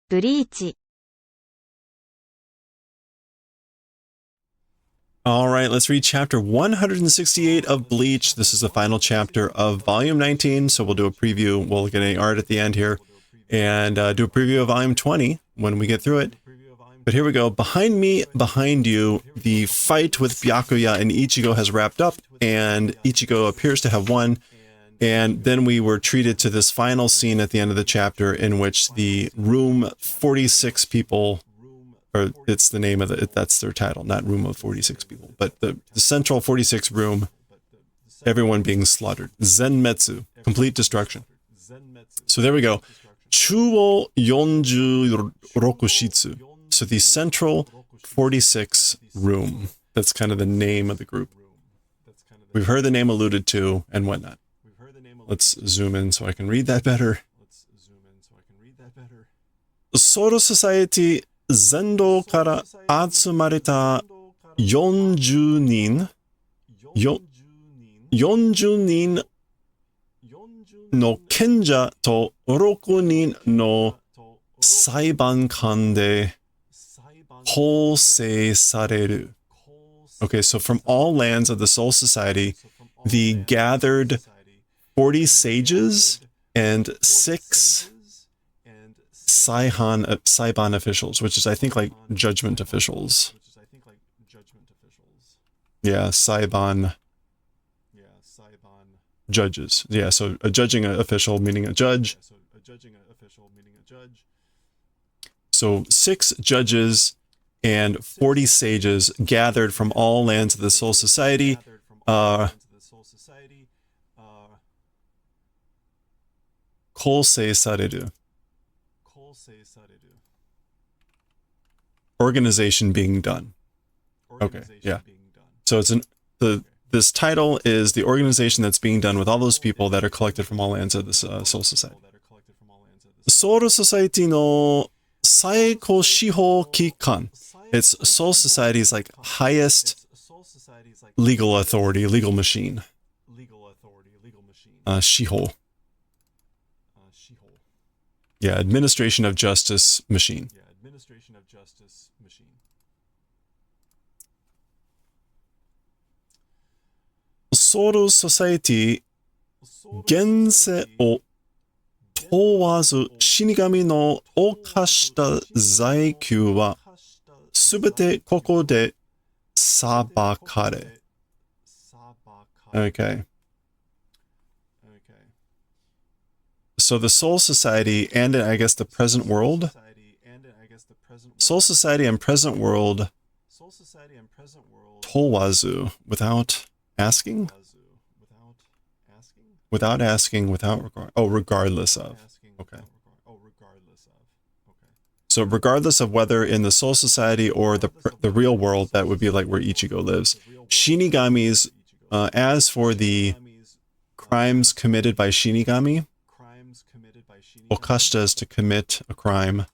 ブリーチ All right, let's read chapter 168 of Bleach. This is the final chapter of volume 19, so we'll do a preview. We'll get any art at the end here, and do a preview of volume 20 when we get through it. But here we go. Behind me, behind you, the fight with Byakuya and Ichigo has wrapped up, and Ichigo appears to have won. And then we were treated to this final scene at the end of the chapter in which the room 46 people, or it's the name of it, that's their title, not room of 46 people, but the central 46 room, everyone being slaughtered. Zenmetsu, complete destruction. So there we go. Chuo Yonjuroku Shitsu. So the central 46 room. That's kind of the name of the group. We've heard the name alluded to and whatnot. Let's zoom in so I can read that better. Soul Society 全道から集まれた40人の賢者と6人の裁判官で構成される. Okay, so from all lands of the Soul Society, the gathered 40 sages and 6 Saiban officials, which is, I think, like judgment officials. Yeah, Saiban judges. Yeah, so a judging official, meaning a judge. So 6 judges and 40 sages gathered from all lands of the Soul Society. Kousei sareru. Organization being done. Okay, yeah. So it's this title is the organization that's being done with all those people that are collected from all lands of the Soul Society. Soul Society no Saiko Shiho Kikan. It's Soul Society's like highest legal authority, legal machine. Shiho. Yeah, administration of justice machine. Soul Society 現世を問わず死神の犯した罪行はすべてここで裁かれ. Okay. So the Soul Society and I guess the present world. Soul Society and present world. Towazu, without asking? Without asking, without regard. Oh, regardless of. Okay. So regardless of whether in the Soul Society or the real world, that would be like where Ichigo lives. Shinigamis, as for the crimes committed by Shinigami, Okashita is to commit a crime,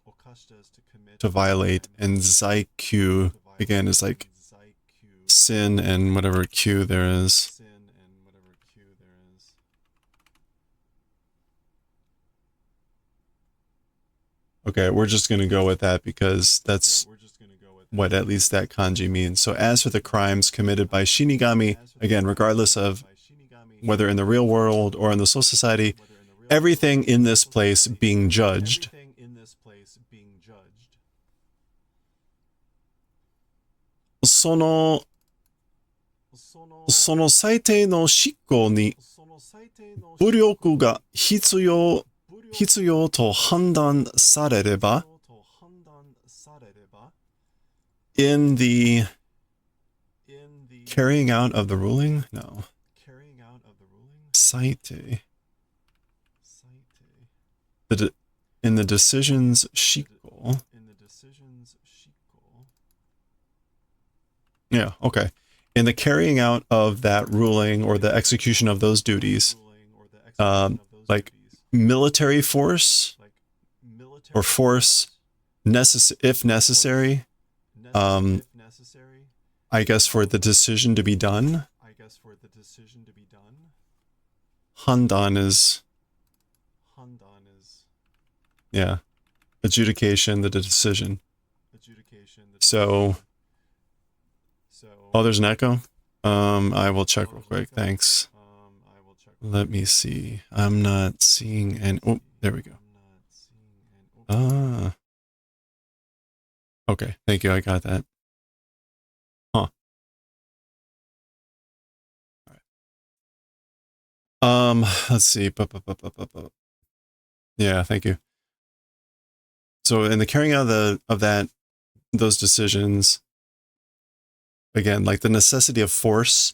to violate, and Zaikyu, again, is like sin and whatever Q there is. Okay, we're just going to go with that because that's what at least that kanji means. So as for the crimes committed by Shinigami, again, regardless of whether in the real world or in the Soul Society, everything in this place being judged. Sono 最低の執行に武力が必要と判断されれば in the carrying out of the ruling? No. 最低 in the decisions shiko. Yeah, okay. In the carrying out of that ruling or the execution of those duties, like military force or force if necessary, I guess for the decision to be done. Handan is, yeah, adjudication, the decision. So, oh, there's an echo. I will check real quick. Thanks. Let me see. I'm not seeing any. Oh, there we go. Okay. Thank you. I got that. Huh. All right. Let's see. Yeah. Thank you. So in the carrying out of those decisions, again, like the necessity of force,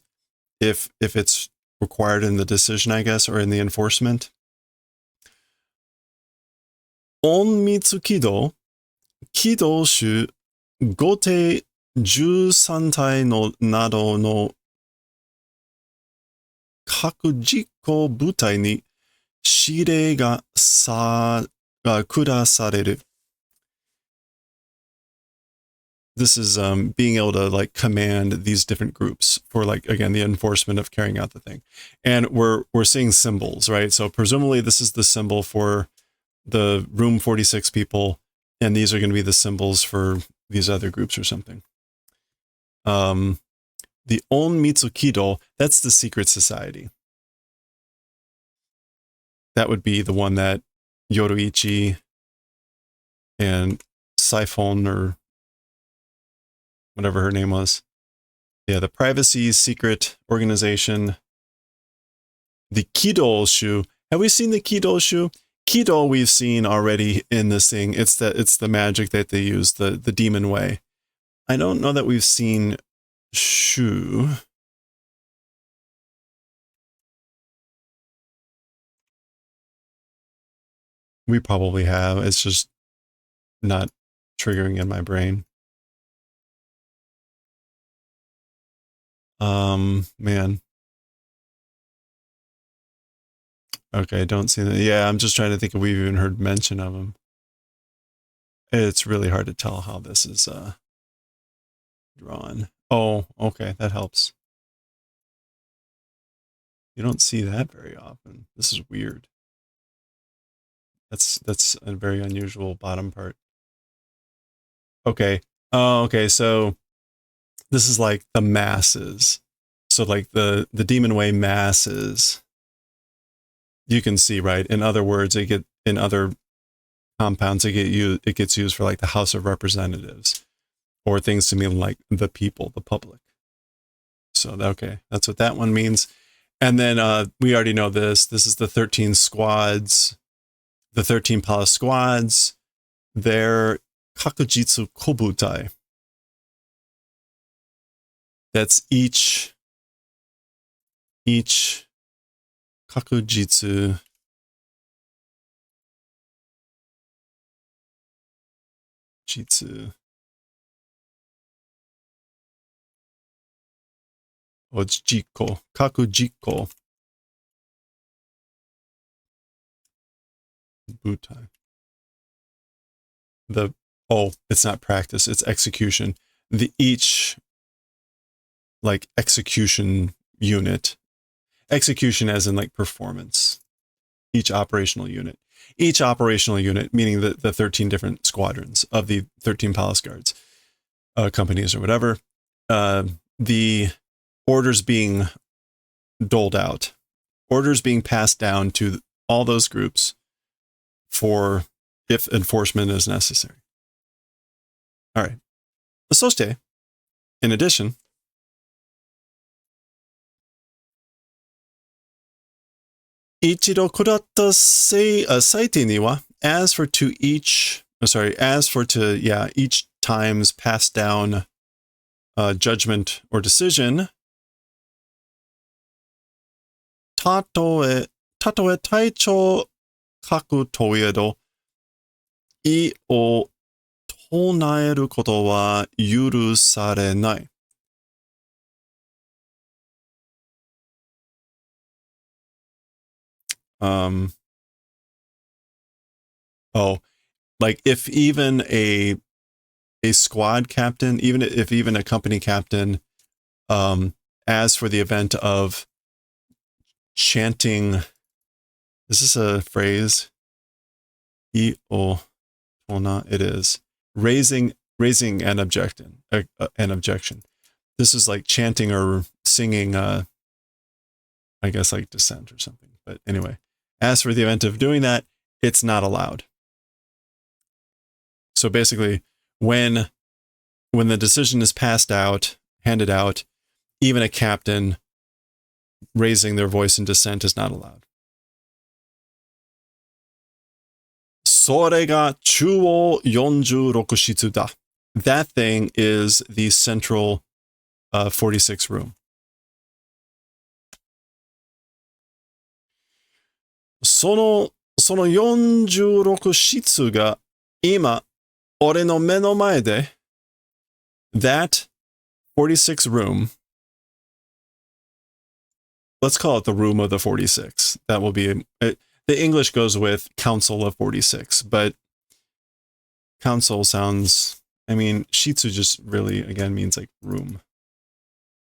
if it's required in the decision, I guess, or in the enforcement. Onmitsu kido, kido shu, gote 13体のなどの各実行部隊に指令が下される. This is being able to like command these different groups for like, again, the enforcement of carrying out the thing. And we're seeing symbols, right? So presumably this is the symbol for the room 46 people, and these are going to be the symbols for these other groups or something. The Onmitsu Kido, that's the secret society. That would be the one that Yoruichi and Siphon, or whatever her name was. Yeah, the privacy secret organization. The Kido Shu. Have we seen the Kido Shu? Kido we've seen already in this thing. It's the magic that they use, the demon way. I don't know that we've seen Shu. We probably have. It's just not triggering in my brain. Man. Okay, don't see that. Yeah, I'm just trying to think if we've even heard mention of him. It's really hard to tell how this is drawn. Oh, okay, that helps. You don't see that very often. This is weird. That's a very unusual bottom part. Okay. Oh, okay, so this is like the masses. So like the demon way masses. You can see, right? In other words, in other compounds, it gets used for like the House of Representatives, or things to mean like the people, the public. So okay, that's what that one means. And then we already know this. This is the 13 squads, the 13 palace squads. They're kakujitsu kobutai. That's each kakujitsu jitsu. Oh, it's jikko. Kakujikko. Butai. It's not practice, it's execution. Each like execution unit. Execution as in like performance. Each operational unit. Each operational unit, meaning the 13 different squadrons of the 13 palace guards, companies or whatever. The orders being doled out. Orders being passed down to all those groups for if enforcement is necessary. All right. そして、in addition, ichido kuratta saite ni wa, as for each time's passed down judgment or decision, tatoe taicho kaku toedo, I o tonaeru koto wa yurusarenai. Like if even a squad captain, even a company captain, as for the event of chanting, is this a phrase? I o Well, not it is. Raising an objection. This is like chanting or singing, I guess like dissent or something. But anyway, as for the event of doing that, it's not allowed. So basically, when the decision is handed out, even a captain raising their voice in dissent is not allowed. それが中央46室だ. That thing is the central 46 room. その46室が今俺の目の前で that 46 room, let's call it the room of the 46. That will be the English goes with council of 46, but council sounds, I mean, shitsu just really again means like room,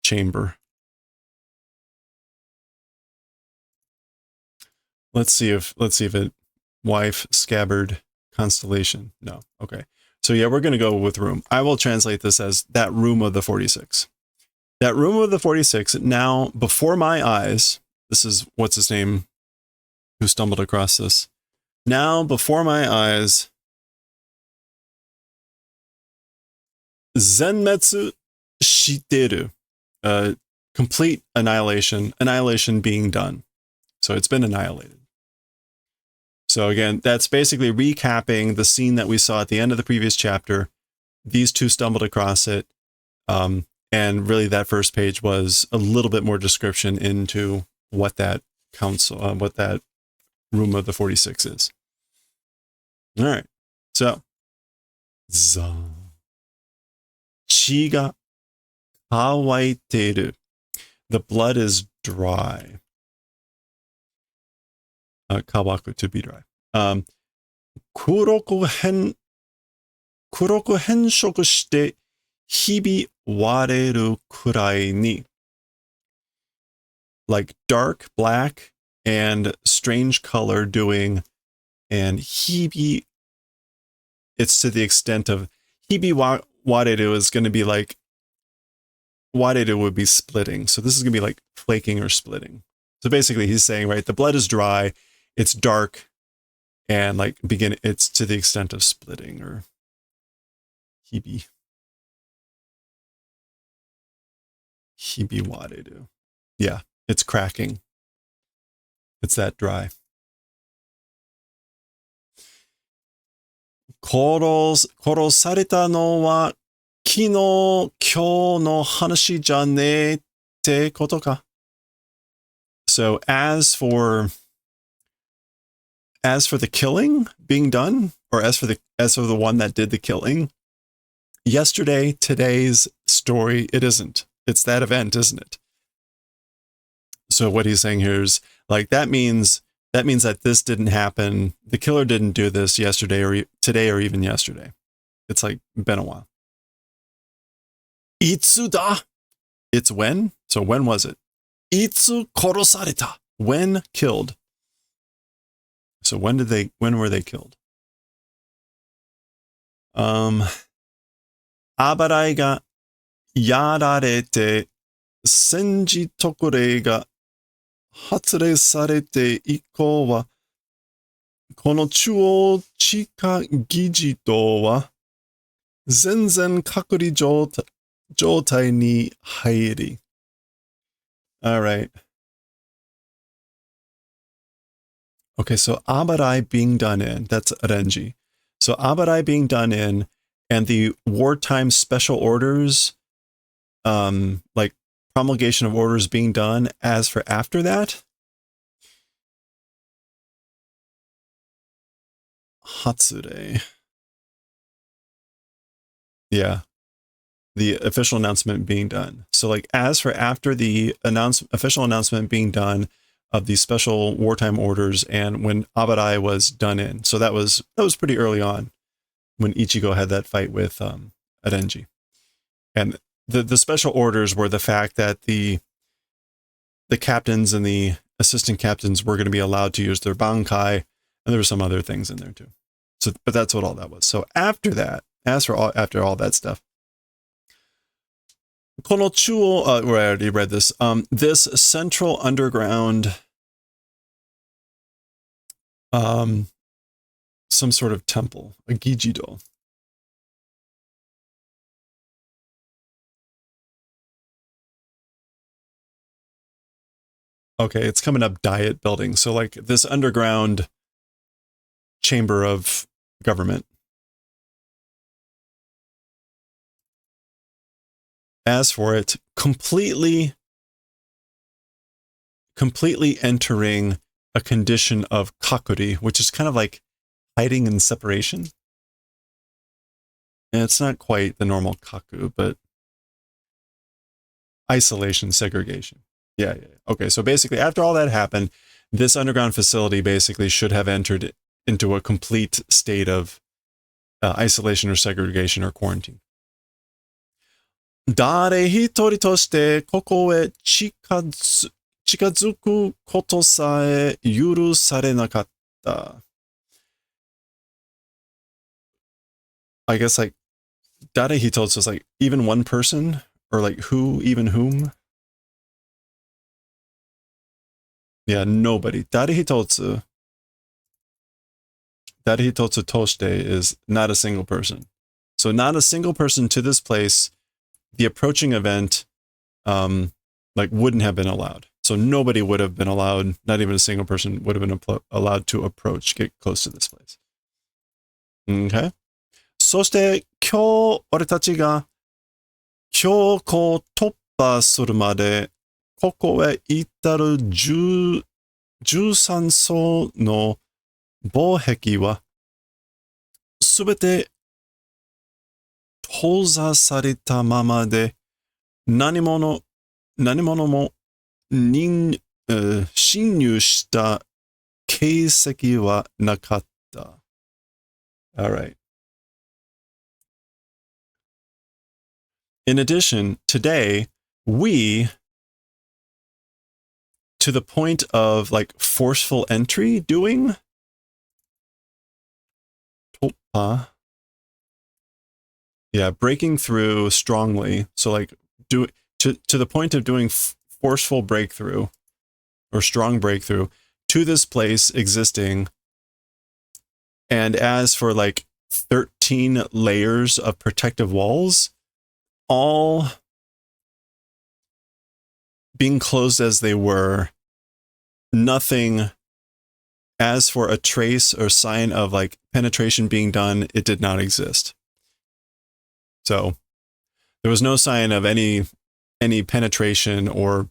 chamber. Let's see if it wife scabbard constellation. No. Okay. So yeah, we're going to go with room. I will translate this as that room of the 46. That room of the 46 now before my eyes. This is what's his name who stumbled across this. Now before my eyes, zenmetsu shiteru. Complete annihilation being done. So it's been annihilated. So again, that's basically recapping the scene that we saw at the end of the previous chapter. These two stumbled across it. And really that first page was a little bit more description into what that what that room of the 46 is. All right. So, chi ga kawaiteru. The blood is dry. Kawaku, to be dry. Kuroku henshoku shite hibi wareru kurai ni. Like dark, black, and strange color doing, and hibi, it's to the extent of, hibi wareru is going to be like, wareru would be splitting. So this is going to be like flaking or splitting. So basically he's saying, right, the blood is dry, it's dark, and like it's to the extent of splitting or hibi wareru. Yeah, it's cracking. It's that dry. 殺されたのは昨日今日の話じゃねえってことか. So as for the killing being done, or as for the one that did the killing, yesterday, today's story, it isn't. It's that event, isn't it? So what he's saying here is like that means that this didn't happen. The killer didn't do this yesterday or today or even yesterday. It's like been a while. Itsu da. It's when? So when was it? Itsu korosareta. When killed. So when were they killed? Abarai ga yararete senji tokurei ga hatsure sarete ikou wa kono chuo chika gijito wa zenzen kakuri jotai ni hairi. All right. Okay, so abarai being done in, that's renji. So abarai being done in, and the wartime special orders, like promulgation of orders being done as for after that. Hatsure. Yeah. The official announcement being done. So like as for after the official announcement being done of the special wartime orders and when Abarai was done in. So that was pretty early on when Ichigo had that fight with Arenji. And the special orders were the fact that the captains and the assistant captains were going to be allowed to use their bankai, and there were some other things in there too. So, but that's what all that was. So after that, after all that stuff, この中央, I already read this. This central underground, some sort of temple, a gijido. Okay, it's coming up diet building. So like this underground chamber of government. As for it, completely entering a condition of kakuri, which is kind of like hiding in separation. And it's not quite the normal kaku, but isolation, segregation. Yeah. Okay, so basically after all that happened, this underground facility basically should have entered into a complete state of isolation or segregation or quarantine. 誰一人としてここへ近づくことさえ許されなかった。I guess like 誰一つ is like even one person or like who, even whom. Yeah, nobody. 誰一つとして is not a single person. So not a single person to this place. The approaching event like wouldn't have been allowed. So nobody would have been allowed, not even a single person would have been allowed to approach, get close to this place. Okay. そして今日俺たちが強行突破するまでここへ至る13層の防壁はすべて閉ざされたままで何者も侵入した形跡はなかった。All right. In addition, today, we, to the point of like forceful entry doing, breaking through strongly. So like to the point of doing forceful breakthrough or strong breakthrough to this place existing. And as for like 13 layers of protective walls, all being closed as they were, nothing as for a trace or sign of like penetration being done, it did not exist. So there was no sign of any penetration or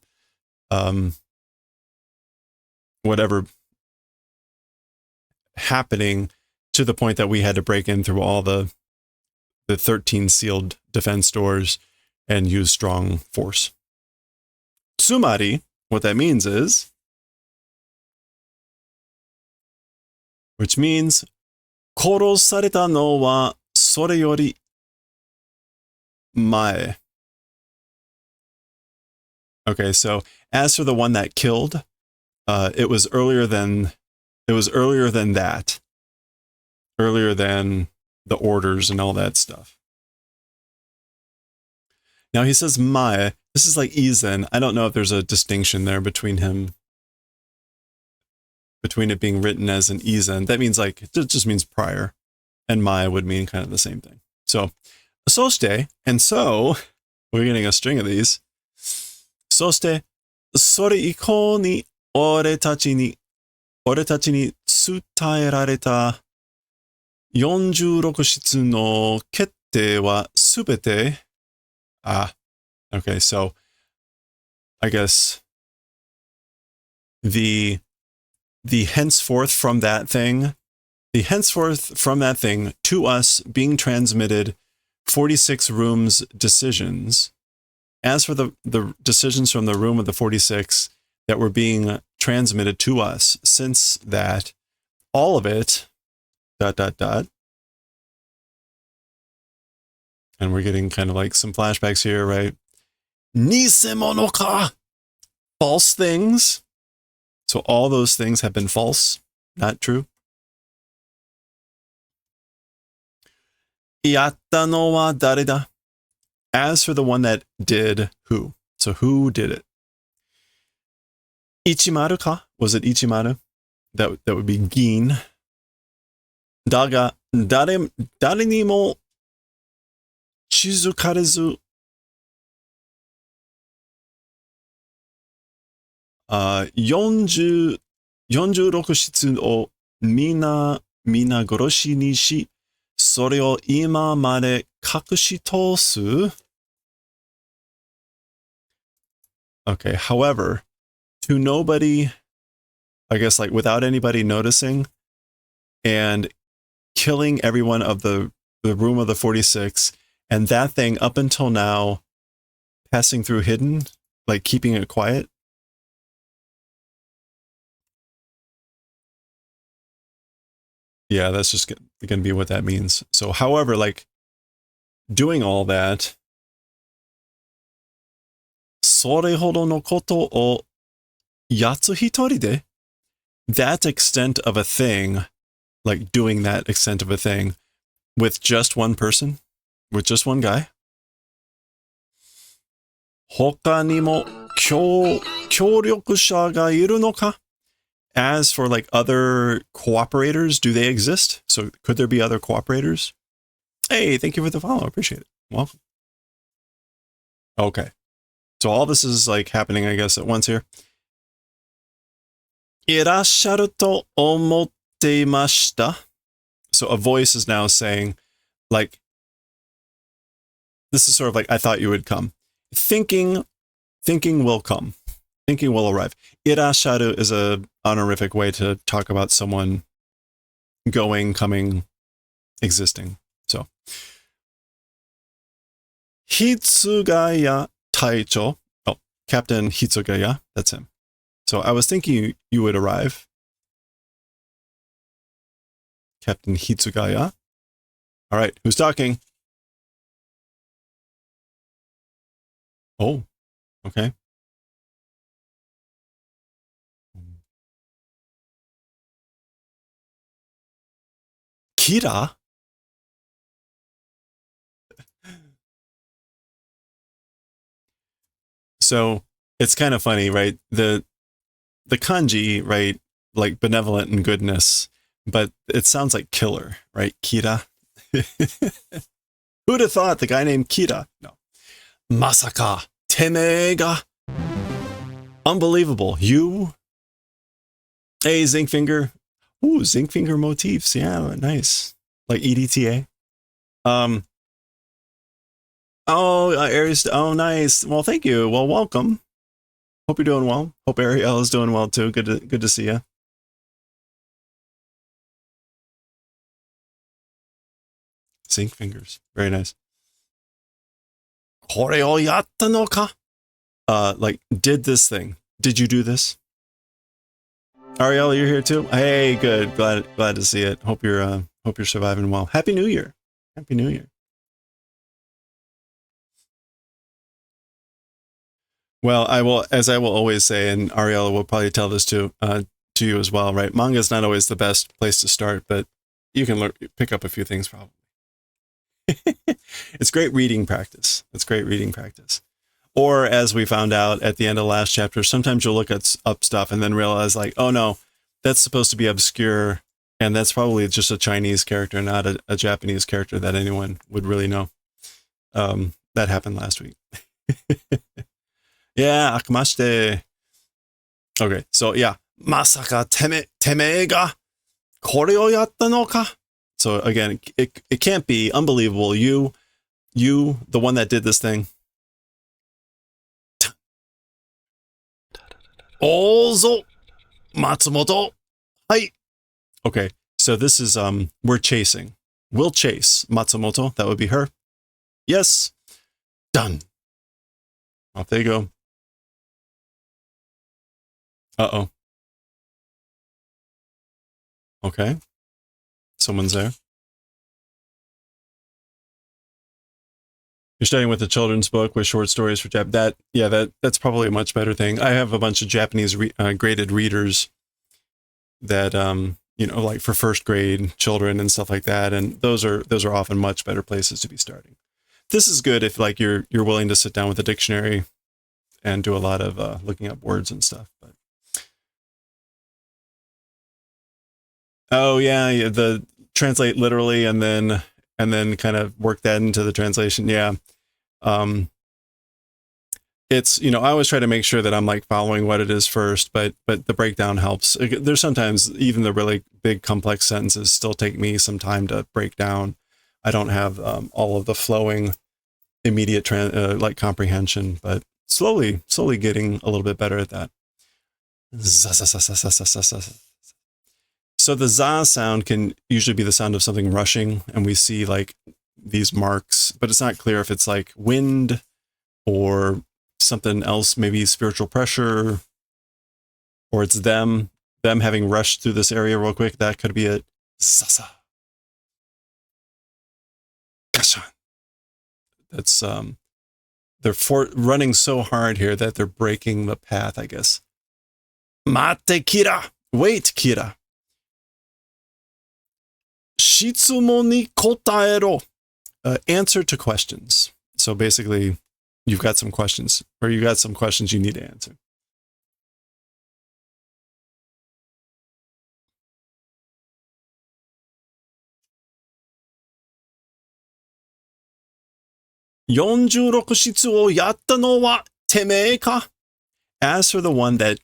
whatever happening to the point that we had to break in through all the 13 sealed defense doors and use strong force. Tsumari, what that means is, which means, 殺されたのはそれより前. Okay, so as for the one that killed, it was earlier than that. Earlier than the orders and all that stuff. Now he says mae. This is like izen. I don't know if there's a distinction there between it being written as an izen. That means like, it just means prior. And mae would mean kind of the same thing. So, soste, and so, we're getting a string of these. Soste, それ以降に俺たちに伝えられた46室の決定はすべて okay, so I guess the henceforth from that thing to us being transmitted 46 rooms decisions. As for the decisions from the room of the 46 that were being transmitted to us, since that, all of it, ... And we're getting kind of like some flashbacks here, right? Nisemono ka! False things. So all those things have been false, not true. yatta no wa dare da? As for the one that did who? So who did it? Ichimaru ka? Was it Ichimaru? That would be Gin. Daga dare ni mo chizukarezu 46室を皆殺しにし、それを今まで隠し通す? Okay, however, to nobody, I guess like without anybody noticing, and killing everyone of the room of the 46, and that thing up until now passing through hidden, like keeping it quiet. Yeah, that's just going to be what that means. So, however, like doing all that, それほどのことをやつ一人で, that extent of a thing, like doing that extent of a thing with just one person, with just one guy. 他にも協力者がいるのか? As for like other cooperators, do they exist? So could there be other cooperators? Hey, thank you for the follow. Appreciate it. Welcome. Okay. So all this is like happening, I guess, at once here. いらっしゃると思っていました. So a voice is now saying, like, this is sort of like, I thought you would come. Thinking will come. Thinking will arrive. いらっしゃる is a honorific way to talk about someone going, coming, existing. So, Hitsugaya Taicho. Oh, Captain Hitsugaya. That's him. So I was thinking you would arrive. Captain Hitsugaya. All right, who's talking? Oh, okay. Kira? So it's kind of funny, right? The kanji, right? Like benevolent and goodness, but it sounds like killer, right? Kira. Who'd have thought the guy named Kira? No. Masaka teme ga. Unbelievable. You? Hey, zinc finger. Ooh, zinc finger motifs. Yeah, nice. Like EDTA. Oh, Aries. Oh, nice. Well, thank you. Well, welcome. Hope you're doing well. Hope Ariel is doing well too. Good to see you. Zinc fingers. Very nice. これをやったのか? Like, did this thing. Did you do this? Ariel, you're here too? Hey, good. Glad to see it. Hope you're surviving well. Happy New Year. Happy New Year. Well, I will always say, and Ariel will probably tell this to you as well, right? Manga is not always the best place to start, but you can pick up a few things probably. It's great reading practice. It's great reading practice. Or as we found out at the end of the last chapter, sometimes you'll look up stuff and then realize like, oh no, that's supposed to be obscure. And that's probably just a Chinese character, not a Japanese character that anyone would really know. That happened last week. Yeah, akumashite. Okay, so yeah. Masaka teme ga kore o yatta no ka? So again, it can't be. Unbelievable. You, the one that did this thing. Ozo Matsumoto. Hi. Okay, so this is we're chasing. We'll chase Matsumoto. That would be her. Yes. Done. Off they go. Uh-oh. Okay. Someone's there. You're starting with a children's book with short stories for Jap. That's probably a much better thing. I have a bunch of Japanese graded readers that you know, like for first grade children and stuff like that. And those are often much better places to be starting. This is good if like you're willing to sit down with a dictionary and do a lot of looking up words and stuff. But oh yeah, the translate literally and then kind of work that into the translation. Yeah. It's, you know, I always try to make sure that I'm like following what it is first, but the breakdown helps. There's sometimes even the really big complex sentences still take me some time to break down. I don't have all of the flowing immediate like comprehension, but slowly getting a little bit better at that. So the za sound can usually be the sound of something rushing, and we see like these marks, but it's not clear if it's like wind or something else, maybe spiritual pressure, or it's them having rushed through this area real quick. That could be it. Sasa. Gashan. That's they're running so hard here that they're breaking the path, I guess. Mate, Kira. Wait, Kira. Shitsumo ni kotaero. Answer to questions. So basically, you've got some questions, or you got some questions you need to answer. Yonjurok shitsu o yatta no wa temei ka? As for the one that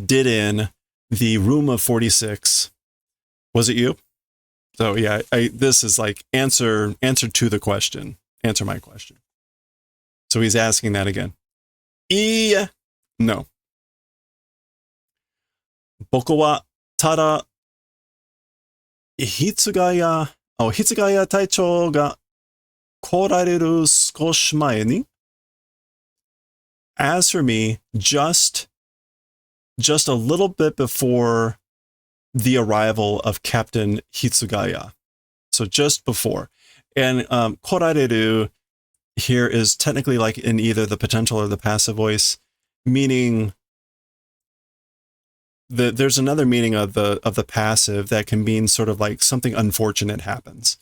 did in the room of 46, was it you? So yeah, this is like answer to the question. Answer my question. So he's asking that again. No. Boku wa tada Hitsugaya taichou ga korareru skoshi mae ni. As for me, just a little bit before the arrival of Captain Hitsugaya. So just before. And korareru here is technically like in either the potential or the passive voice, meaning there's another meaning of the passive that can mean sort of like something unfortunate happens.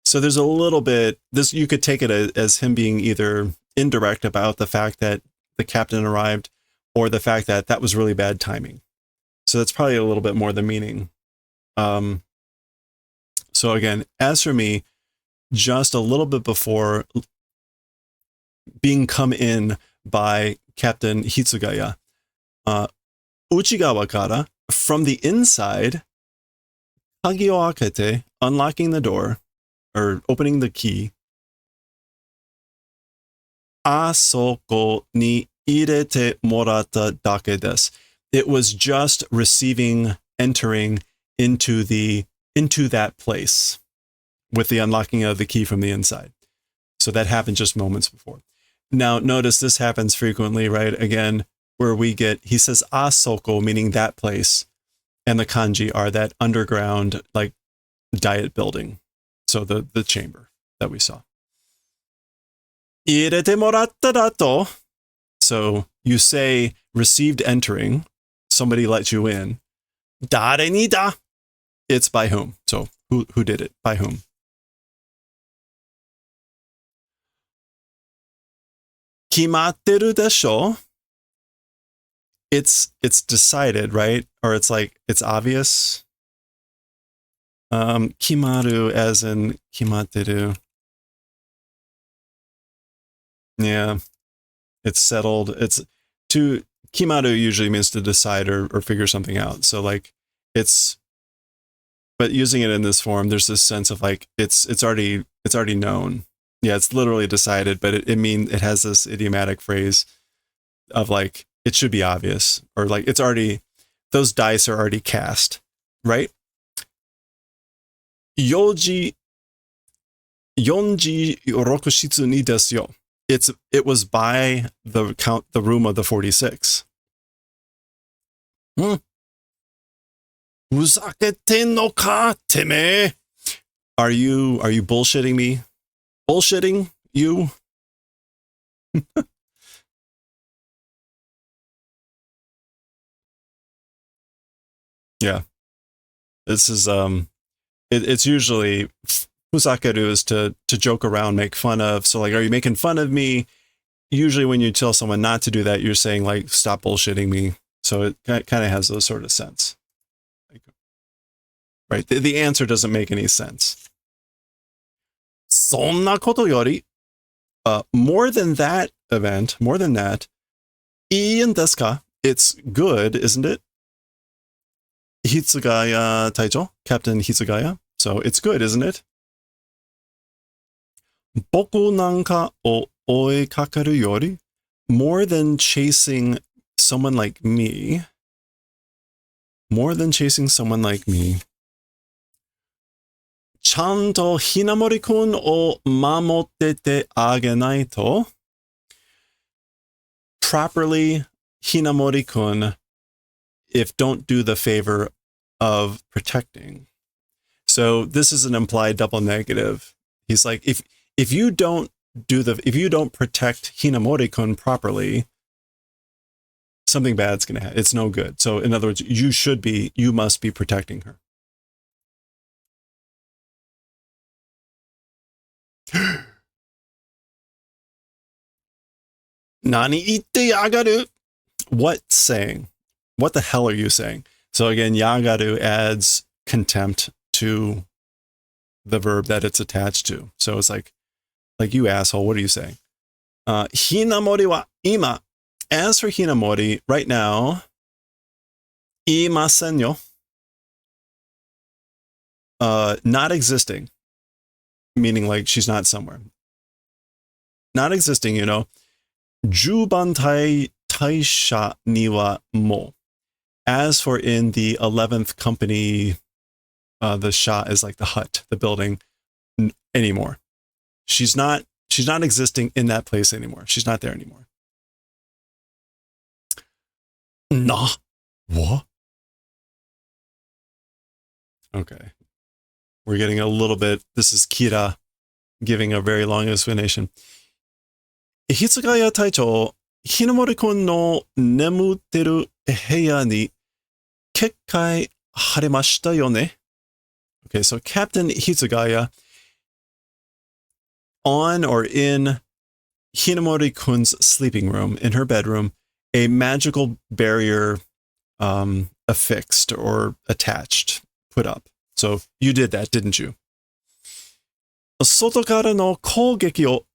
So there's a little bit, this, you could take it as him being either indirect about the fact that the captain arrived, or the fact that that was really bad timing. So that's probably a little bit more the meaning. So again, as for me, just a little bit before being come in by Captain Hitsugaya, Uchigawa kara, from the inside, kagi o akete, unlocking the door, or opening the key, asoko ni irete morata dake desu. It was just entering into that place with the unlocking of the key from the inside. So that happened just moments before. Now, notice this happens frequently, right? Again, where he says asoko, meaning that place, and the kanji are that underground, like, diet building. So the chamber that we saw. Irete moratta dato. So you say received entering, somebody let you in. Dare ni da. It's by whom. So who did it? By whom? Kimatteru desho. It's decided, right? Or it's like, it's obvious. Kimaru as in kimatteru. Yeah. It's settled. It's to kimaru usually means to decide or figure something out. So like but using it in this form, there's this sense of like it's already known. Yeah, it's literally decided, but it has this idiomatic phrase of like it should be obvious, or like it's already, those dice are already cast, right? Yonji rokushitsu ni desu yo. It was by the room of the 46. Fuzakete no ka teme? Are you bullshitting me? Bullshitting you? Yeah. This is it's usually fusakeru is to joke around, make fun of. So like, are you making fun of me? Usually when you tell someone not to do that, you're saying like, stop bullshitting me. So it kind of has those sort of sense. Right? The answer doesn't make any sense. そんなことより, more than that event, more than that, いいんですか? It's good, isn't it? Hitsugaya Taicho, Captain Hitsugaya. So it's good, isn't it? 僕なんかを追いかけるより, more than chasing someone like me, more than chasing someone like me, ちゃんとひなもりくんを守っててあげないと, properly Hinamori-kun, if don't do the favor of protecting. So this is an implied double negative. He's like, if you don't protect Hinamori-kun properly, something bad's going to happen. It's no good. So in other words, you must be protecting her. Nani itte yagaru? What saying? What the hell are you saying? So again, yagaru adds contempt to the verb that it's attached to. So it's like you asshole, what are you saying? Hinamori wa ima. As for Hinamori, right now, imasen yo. Not existing. Meaning like she's not somewhere. Not existing, you know. Jubantai taisha niwa mo. As for in the 11th company, the sha is like the hut, the building, anymore. She's not existing in that place anymore. She's not there anymore. Nah. What? Okay. We're getting a little bit, this is Kira giving a very long explanation. Hitsugaya Taicho, Hinamori-kun no nemutteru heya ni kekkai haremashita yo ne? Okay, so Captain Hitsugaya, on or in Hinamori-kun's sleeping room, in her bedroom, a magical barrier affixed or attached, put up. So you did that, didn't you? 外からの攻撃を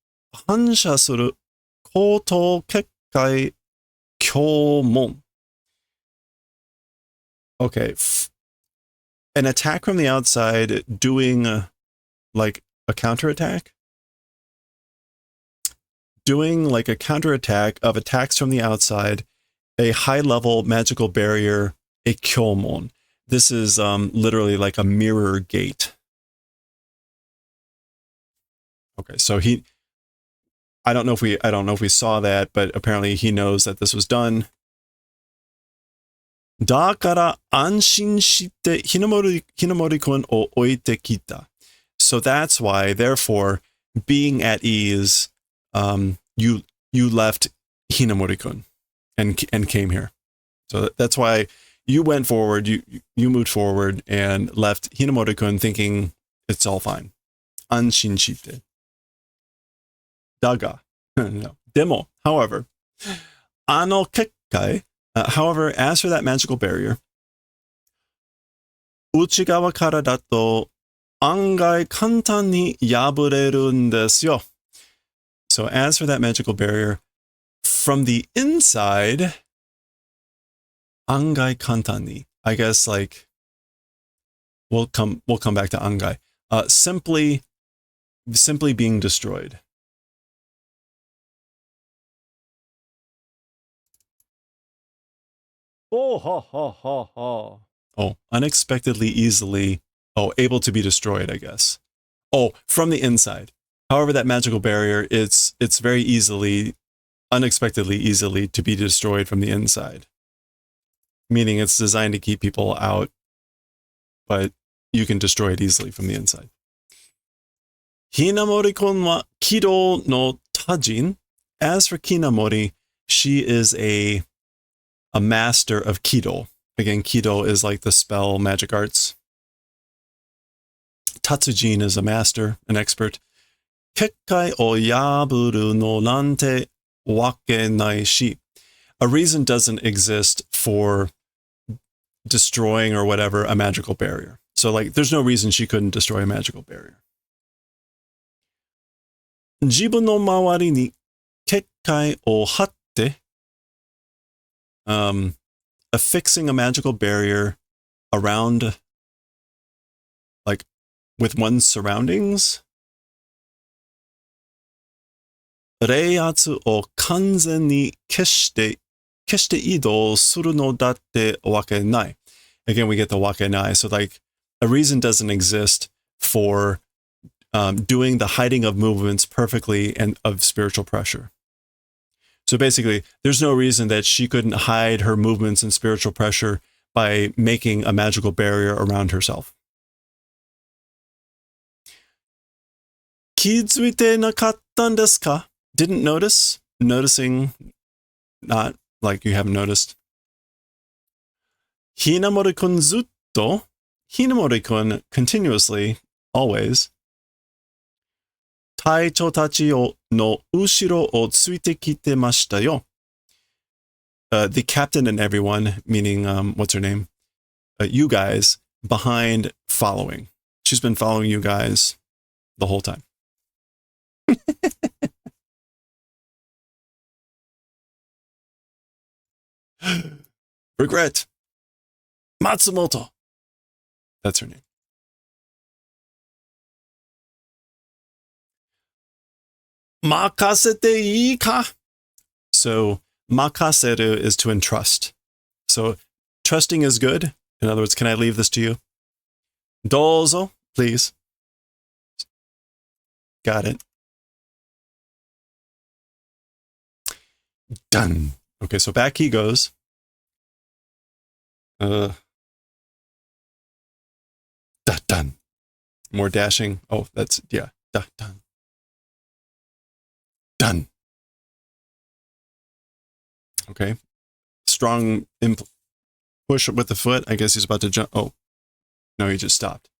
反射する高等結界強門. Okay. An attack from the outside doing like a counterattack? Doing like a counterattack of attacks from the outside, a high-level magical barrier, a kyomon. This is literally like a mirror gate. Okay, so I don't know if we saw that, but apparently he knows that this was done. だから安心してHinamori-kunを置いてきた. So that's why, therefore, being at ease, you left Hinamori-kun and came here. So that's why you went forward, you moved forward and left Hinamori-kun thinking it's all fine. 安心して. Daga. No. Demo. However, ano kekkai. However, as for that magical barrier, 内側からだと案外簡単に破れるんですよ. So as for that magical barrier, from the inside, 案外簡単に. I guess like we'll come back to 案外. Simply being destroyed. Oh, ha, ha, ha, ha. Oh, unexpectedly easily. Oh, able to be destroyed, I guess. Oh, from the inside. However, that magical barrier, it's very easily, unexpectedly easily to be destroyed from the inside. Meaning it's designed to keep people out, but you can destroy it easily from the inside. Hinamori-kun wa Kido no Tajin. As for Kinamori, she is a master of Kido. Again, Kido is like the spell magic arts. tatsujin is a master, an expert. Kekkai o yaburu no nante wake nai shi. A reason doesn't exist for destroying or whatever a magical barrier. So like there's no reason she couldn't destroy a magical barrier. Jibun no mawari ni kekkai o hatte. Affixing a magical barrier around, like, with one's surroundings. Reiatsu o kanzen ni keshite idou suru no datte wake nai. Again, we get the wake nai. So, like, a reason doesn't exist for doing the hiding of movements perfectly and of spiritual pressure. So basically, there's no reason that she couldn't hide her movements and spiritual pressure by making a magical barrier around herself. Kizuite nakattan desu ka? Didn't notice? Noticing, not like you haven't noticed. Hinamori-kun zutto? Hinamori-kun continuously, always. Taicho tachi no ushiro o tsuite kite mashita yo. The captain and everyone, meaning, what's her name? You guys, behind following. She's been following you guys the whole time. Regret. Matsumoto. That's her name. Makasete ii ka? So, makaseru is to entrust. So, trusting is good. In other words, can I leave this to you? Dozo, please. Got it. Done. Okay, so back he goes. Done. More dashing. Oh, that's, yeah. Done. Done. Okay. Strong push with the foot. I guess he's about to jump. Oh, no, he just stopped.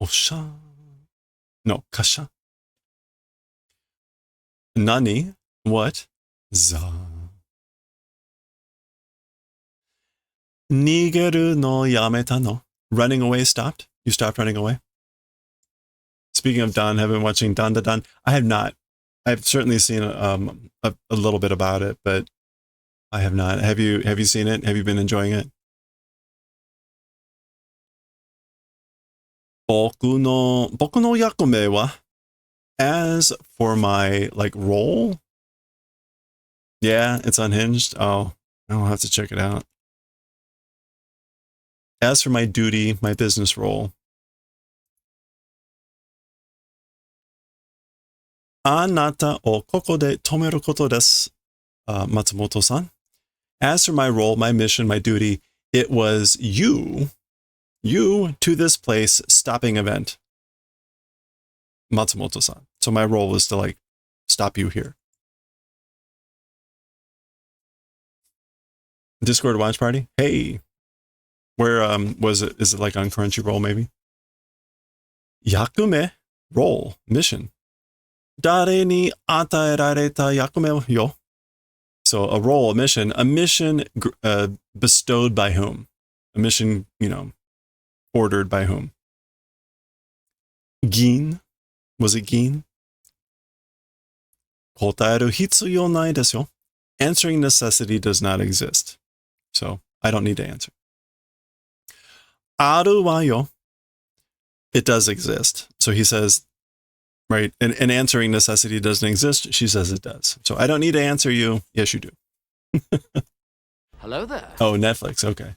Osha. No, kasha. Nani? What? Za. Nigeru no yameta no. Running away stopped? You stopped running away? Speaking of Dan, have been watching Dan da Dan. I have not. I've certainly seen a little bit about it, but I have not. Have you seen it? Have you been enjoying it? Boku no yakume wa. As for my, like, role, yeah, it's unhinged. Oh, I'll have to check it out. As for my duty, my business role, anata o koko de tomeru koto desu, Matsumoto-san. As for my role, my mission, my duty, it was you to this place stopping event, Matsumoto-san. So my role was to, like, stop you here. Discord watch party? Hey, where was it? Is it like on Crunchyroll maybe? Yakume, role, mission. Dare ni ataerareta yakume yo. So a role, a mission bestowed by whom? A mission, ordered by whom? Gin? Was it Gin? Kotaeru hitsuyo nai desu yo. Answering necessity does not exist. So I don't need to answer. Aru wa yo. It does exist. So he says, right, and answering necessity doesn't exist. She says it does. So I don't need to answer you. Yes, you do. Hello there. Oh, Netflix. Okay.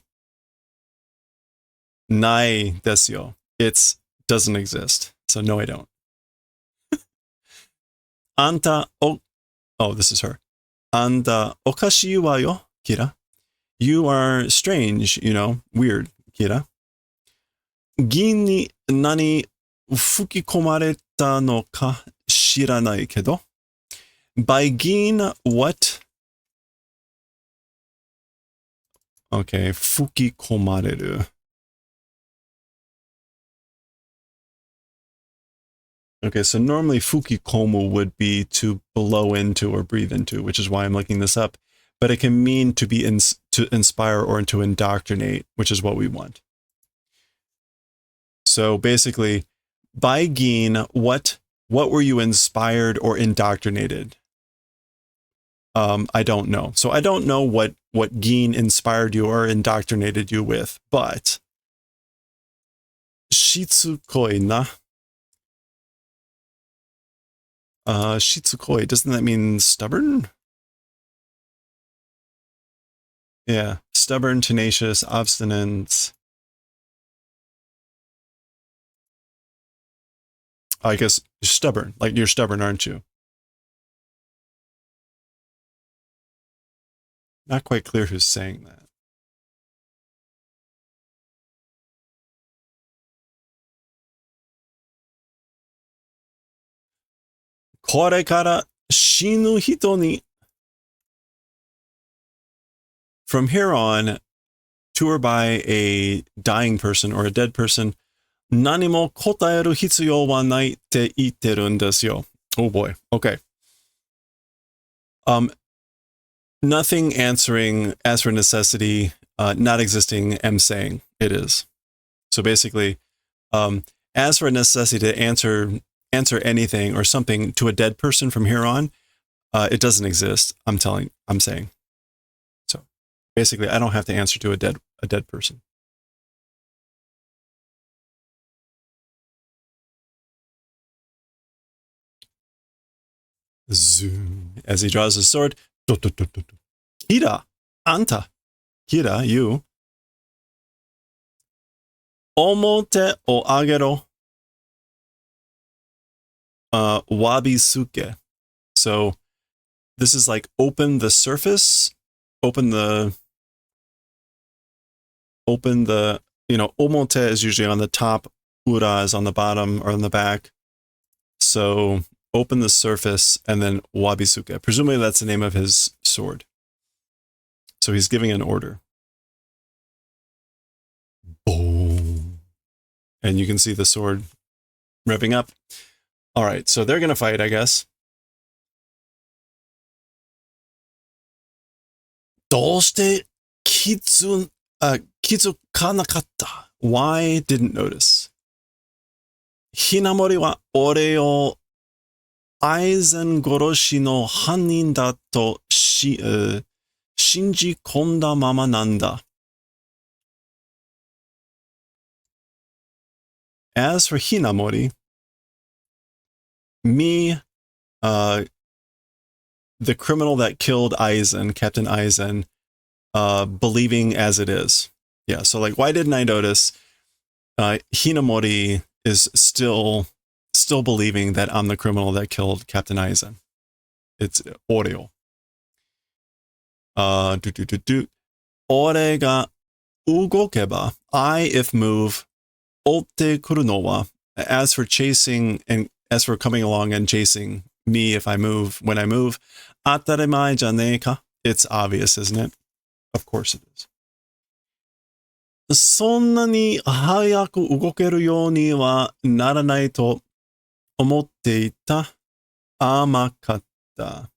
Nai desu yo. It doesn't exist. So no, I don't. Anta oh, this is her. Anta okashi wa yo, Kira. You are strange, weird, Kira. Gin ni nani fukikomareta no ka shiranai kedo. By gin, what? Okay, fukikomareru. Okay, so normally fukikomu would be to blow into or breathe into, which is why I'm looking this up. But it can mean to be to inspire or to indoctrinate, which is what we want. So basically, by Gin, what were you inspired or indoctrinated? I don't know. So I don't know what Gin inspired you or indoctrinated you with, but shitsukoi na. Shitsukoi, doesn't that mean stubborn? Yeah, stubborn, tenacious, obstinate. I guess stubborn, like you're stubborn, aren't you? Not quite clear who's saying that. これから死ぬ人に From here on, to or by a dying person or a dead person, 何も答える必要はないって言ってるんですよ. Oh boy. Okay. Nothing answering as for necessity, not existing, am saying it is. So basically, as for necessity to answer anything or something to a dead person from here on, it doesn't exist. I'm saying. So basically, I don't have to answer to a dead person. Zoom. As he draws his sword. Kira, anta. Kira, you. Omote o agero. Wabisuke. So this is like open the surface, open the, omote is usually on the top, ura is on the bottom or on the back. So open the surface and then wabisuke. Presumably that's the name of his sword. So he's giving an order. Boom. And you can see the sword revving up. All right, so they're going to fight, I guess. どうして気づかなかった? Why didn't notice? ひなもりは俺を愛禅殺しの犯人だと信じ込んだままなんだ. As for Hinamori, me, the criminal that killed Aizen, Captain Aizen, believing as it is. Yeah, so like, why didn't I notice? Hinamori is still believing that I'm the criminal that killed Captain Aizen. It's Oreo. 俺が動けば, I, if move, 追ってくるのは, as for chasing and as for coming along and chasing me if I move, when I move, 当たり前じゃねえか? It's obvious, isn't it? Of course it is. そんなに早く動けるようにはならないと思っていた。甘かった。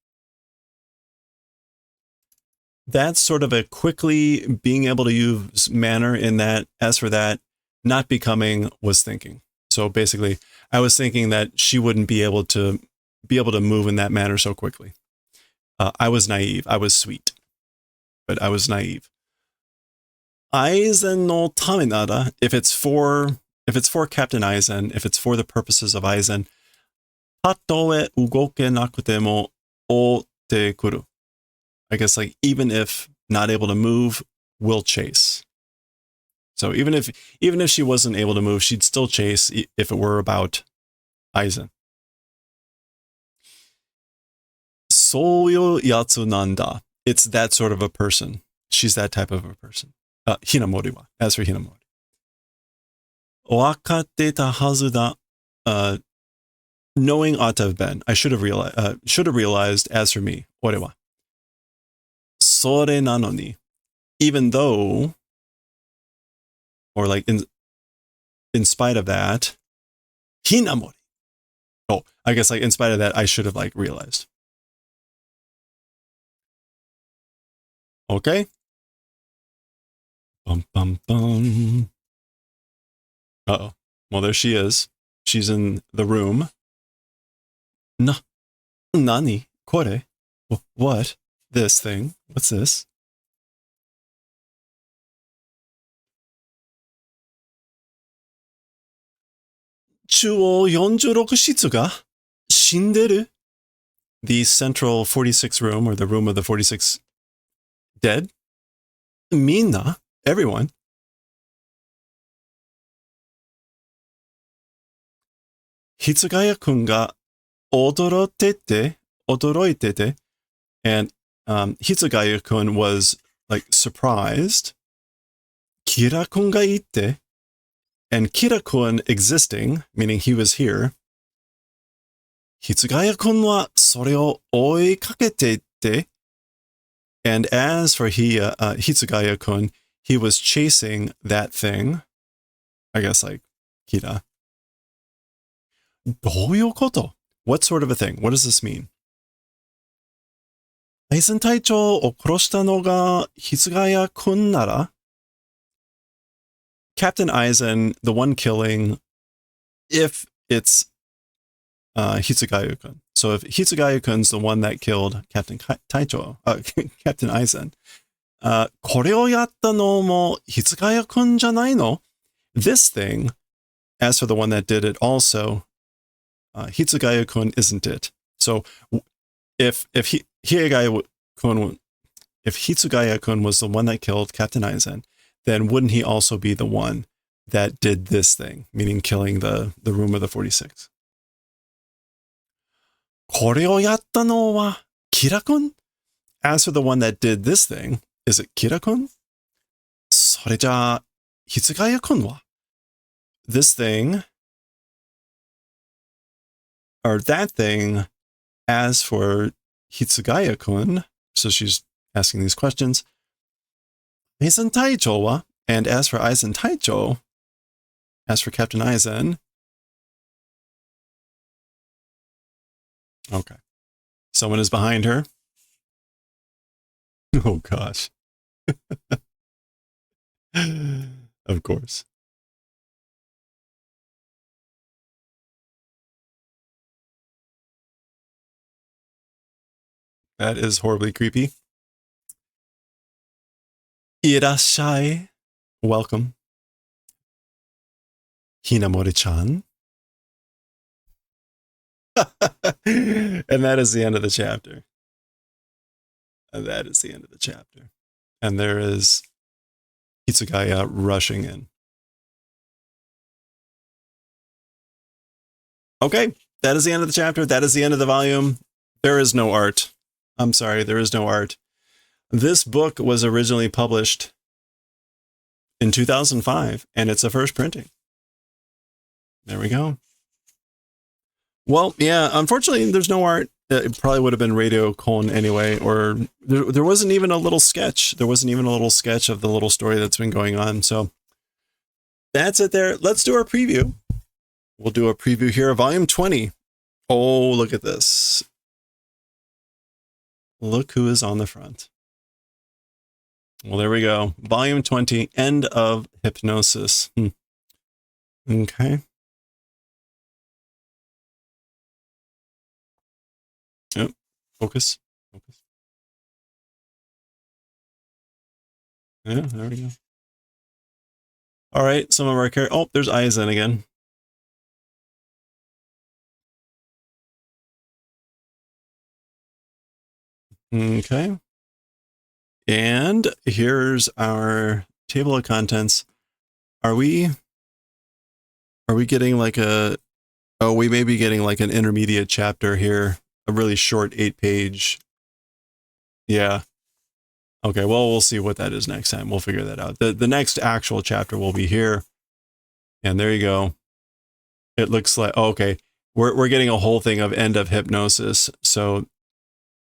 That's sort of a quickly being able to use manner in that, as for that, not becoming was thinking. So basically, I was thinking that she wouldn't be able to move in that manner so quickly. I was naive. I was sweet, but I was naive. Aizen no tame nara, if it's for Captain Aizen, if it's for the purposes of Aizen, tatoe ugoke nakute mo otte kuru. I guess like even if not able to move, will chase. So even if she wasn't able to move, she'd still chase if it were about Aizen. そういうやつなんだ. It's that sort of a person. She's that type of a person. Hinamori wa. As for Hinamori. 分かってたはずだ. Knowing ought to have been. I should have realized, as for me, 俺は. それなのに. Even though, or like in spite of that, Hinamori. I guess like in spite of that, I should have like realized. Okay. Bum, bum, bum. Uh-oh. Well, there she is. She's in the room. Nani? Kore? What? This thing? What's this? 中央46室が死んでる? The central 46 room, or the room of the 46 dead? みんな? Everyone. ひつがやくんが驚いてて, and Hitsugaya-kun was like surprised. Kira-kun ga itte, and Kira-kun existing, meaning he was here. Hitsugaya-kun wa sore o oikakete itte, and as for Hitsugaya-kun, he was chasing that thing. I guess like Kira. どういうこと? What sort of a thing? What does this mean? 大戦隊長を殺したのがHitsugaya-kunなら? Captain Aizen, the one killing, if it's Hitsugaya-kun. So if Hitsugaya-kun's the one that killed Captain Taicho, Captain Aizen, これをやったのもHitsugaya-kunじゃないの? This thing, as for the one that did it also, Hitsugaya-kun isn't it. So if Hitsugaya-kun was the one that killed Captain Aizen, then wouldn't he also be the one that did this thing, meaning killing the room of the 46? これをやったのはKira-kun? As for the one that did this thing, is it Kira-kun? それじゃあHitsugaya-kunは? This thing, or that thing, as for Hitsugaya-kun, so she's asking these questions. Aizen Taicho wa? And as for Aizen Taicho, as for Captain Aizen. Okay. Someone is behind her. Oh gosh. Of course. That is horribly creepy. Irashai. Welcome. Hinamori-chan. And that is the end of the chapter. And that is the end of the chapter. And there is Hitsugaya rushing in. Okay, that is the end of the chapter. That is the end of the volume. There is no art. I'm sorry, there is no art. This book was originally published in 2005, and it's a first printing. There we go. Well, yeah, unfortunately, there's no art. It probably would have been Radio Colon anyway, or there wasn't even a little sketch. There wasn't even a little sketch of the little story that's been going on. So that's it there. Let's do our preview. We'll do a preview here of Volume 20. Oh, look at this. Look who is on the front. Well, there we go. Volume 20, End of Hypnosis. Okay. Yep. Focus. Focus. Yeah, there we go. All right, some of our characters. Oh, there's Aizen again. Okay. And here's our table of contents. Are we getting like a, oh, we may be getting like an intermediate chapter here, a really short 8-page. Yeah. Okay, well, we'll see what that is next time. We'll figure that out. The next actual chapter will be here. And there you go. It looks like, oh, okay, we're getting a whole thing of End of Hypnosis. So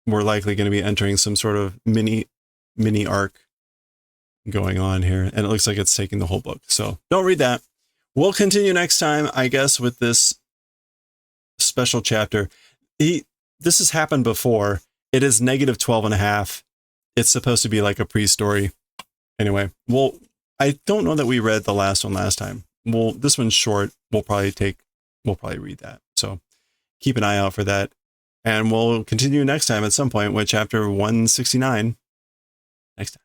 we're likely going to be entering some sort of mini arc going on here. And it looks like it's taking the whole book. So don't read that. We'll continue next time, I guess, with this special chapter. This has happened before. It is negative 12.5. It's supposed to be like a pre-story. Anyway, well, I don't know that we read the last one last time. Well, this one's short. We'll probably read that. So keep an eye out for that. And we'll continue next time at some point with chapter 169 next time.